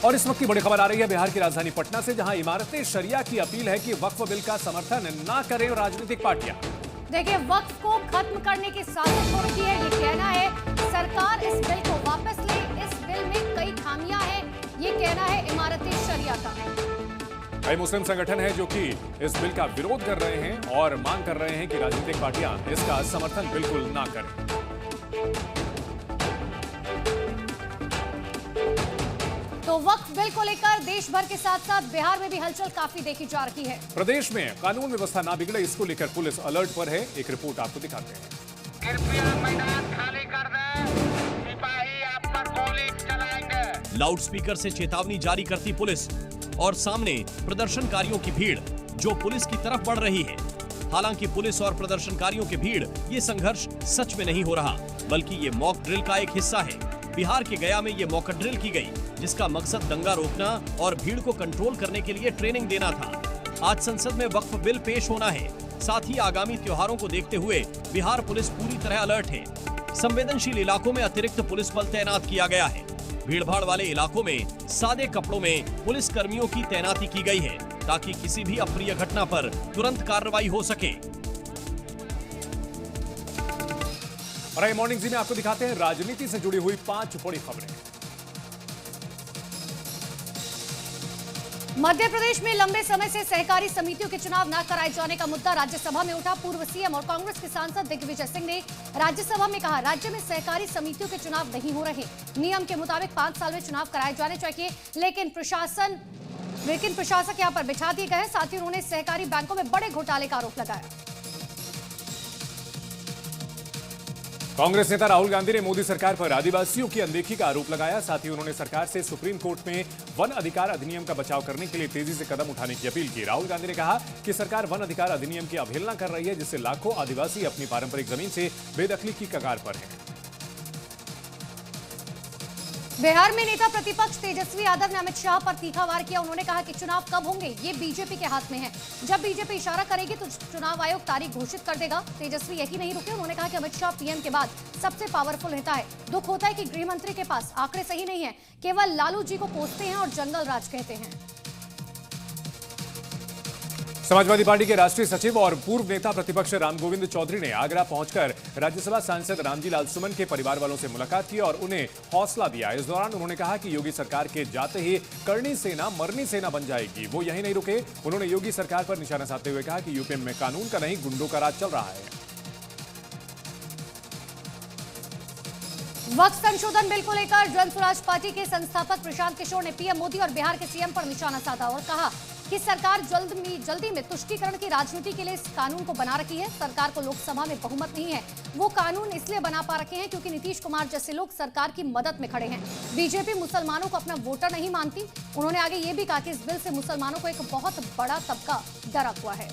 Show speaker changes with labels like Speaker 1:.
Speaker 1: और इस वक्त की बड़ी खबर आ रही है बिहार की राजधानी पटना से, जहां इमारतें शरिया की अपील है कि वक्फ बिल का समर्थन ना करें राजनीतिक पार्टियां।
Speaker 2: देखिए, वक्फ को खत्म करने की साजिश हो रही है, ये कहना है सरकार इस बिल को वापस ले, इस बिल में कई खामियां हैं, ये कहना है इमारतें शरिया का।
Speaker 1: कई मुस्लिम संगठन हैं जो कि इस बिल का विरोध कर रहे हैं और मांग कर रहे हैं कि राजनीतिक पार्टियां इसका समर्थन बिल्कुल ना करें।
Speaker 2: तो वक्फ बिल को लेकर देश भर के साथ साथ बिहार में भी हलचल काफी देखी जा रही है।
Speaker 1: प्रदेश में कानून व्यवस्था ना बिगड़े, इसको लेकर पुलिस अलर्ट पर है। एक रिपोर्ट आपको दिखाते हैं।
Speaker 3: कृपया मैदान खाली कर दें, सिपाही आप पर गोली चलाएंगे।
Speaker 4: लाउडस्पीकर से चेतावनी जारी करती पुलिस और सामने प्रदर्शनकारियों की भीड़ जो पुलिस की तरफ बढ़ रही है। हालांकि पुलिस और प्रदर्शनकारियों की भीड़, ये संघर्ष सच में नहीं हो रहा, बल्कि ये मॉक ड्रिल का एक हिस्सा है। बिहार के गया में ये मॉक ड्रिल की गई, जिसका मकसद दंगा रोकना और भीड़ को कंट्रोल करने के लिए ट्रेनिंग देना था। आज संसद में वक्फ बिल पेश होना है। साथ ही आगामी त्योहारों को देखते हुए बिहार पुलिस पूरी तरह अलर्ट है। संवेदनशील इलाकों में अतिरिक्त पुलिस बल तैनात किया गया है। भीड़भाड़ वाले इलाकों में सादे कपड़ों में पुलिस कर्मियों की तैनाती की गई है, ताकि किसी भी अप्रिय घटना पर तुरंत कार्रवाई हो सके।
Speaker 1: और मॉर्निंग जी में आपको दिखाते हैं राजनीति से जुड़ी हुई 5 बड़ी खबरें।
Speaker 2: मध्य प्रदेश में लंबे समय से सहकारी समितियों के चुनाव न कराए जाने का मुद्दा राज्यसभा में उठा। पूर्व सीएम और कांग्रेस के सांसद दिग्विजय सिंह ने राज्यसभा में कहा, राज्य में सहकारी समितियों के चुनाव नहीं हो रहे। नियम के मुताबिक 5 साल में चुनाव कराए जाने चाहिए, लेकिन प्रशासक यहां पर बिठा दिए गए। साथ ही उन्होंने सहकारी बैंकों में बड़े घोटाले का आरोप लगाया।
Speaker 1: कांग्रेस नेता राहुल गांधी ने मोदी सरकार पर आदिवासियों की अनदेखी का आरोप लगाया। साथ ही उन्होंने सरकार से सुप्रीम कोर्ट में वन अधिकार अधिनियम का बचाव करने के लिए तेजी से कदम उठाने की अपील की। राहुल गांधी ने कहा कि सरकार वन अधिकार अधिनियम की अवहेलना कर रही है, जिससे लाखों आदिवासी अपनी पारंपरिक जमीन से बेदखली की कगार पर हैं।
Speaker 2: बिहार में नेता प्रतिपक्ष तेजस्वी यादव ने अमित शाह पर तीखा वार किया। उन्होंने कहा कि चुनाव कब होंगे ये बीजेपी के हाथ में है। जब बीजेपी इशारा करेगी तो चुनाव आयोग तारीख घोषित कर देगा। तेजस्वी यही नहीं रुके, उन्होंने कहा कि अमित शाह पीएम के बाद सबसे पावरफुल नेता है। दुख होता है कि गृह मंत्री के पास आंकड़े सही नहीं है, केवल लालू जी को कोसते हैं और जंगल राज कहते हैं।
Speaker 1: समाजवादी पार्टी के राष्ट्रीय सचिव और पूर्व नेता प्रतिपक्ष रामगोविंद चौधरी ने आगरा पहुंचकर राज्यसभा सांसद रामजी लाल सुमन के परिवार वालों से मुलाकात की और उन्हें हौसला दिया। इस दौरान उन्होंने कहा कि योगी सरकार के जाते ही करनी सेना मरनी सेना बन जाएगी। वो यही नहीं रुके, उन्होंने योगी सरकार पर निशाना साधते हुए कहा कि यूपी में कानून का नहीं, गुंडों का राज चल रहा है।
Speaker 2: वक्फ संशोधन बिल को लेकर जन स्वराज पार्टी के संस्थापक प्रशांत किशोर ने पीएम मोदी और बिहार के सीएम पर निशाना साधा और कहा कि सरकार जल्दी में तुष्टीकरण की राजनीति के लिए इस कानून को बना रखी है। सरकार को लोकसभा में बहुमत नहीं है। वो कानून इसलिए बना पा रखे हैं क्योंकि नीतीश कुमार जैसे लोग सरकार की मदद में खड़े हैं। बीजेपी मुसलमानों को अपना वोटर नहीं मानती। उन्होंने आगे ये भी कहा कि इस बिल से मुसलमानों को एक बहुत बड़ा तबका डरा हुआ है।